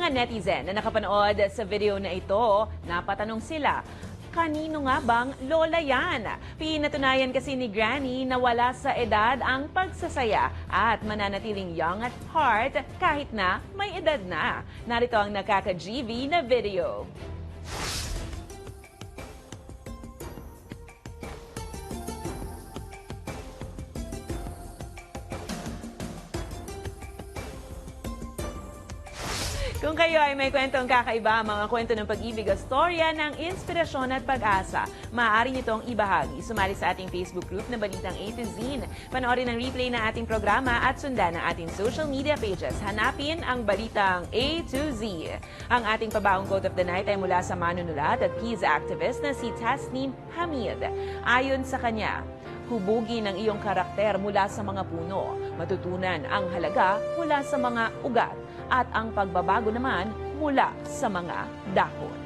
mga netizen na nakapanood sa video na ito, napatanong sila, kanino nga bang lola yan? Pinatunayan kasi ni Granny na wala sa edad ang pagsasaya at mananatiling young at heart kahit na may edad na. Narito ang nakaka-GV na video. Kung kayo ay may kwentong kakaiba, mga kwento ng pag-ibig o storya ng inspirasyon at pag-asa, maaari nitong ibahagi. Sumali sa ating Facebook group na Balitang A to Z. Panoorin ang replay ng ating programa at sundan ang ating social media pages. Hanapin ang Balitang A to Z. Ang ating pabaong quote of the night ay mula sa manunulat at peace activist na si Tasneem Hamid. Ayon sa kanya, hubugin ang iyong karakter mula sa mga puno. Matutunan ang halaga mula sa mga ugat at ang pagbabago naman mula sa mga dahon.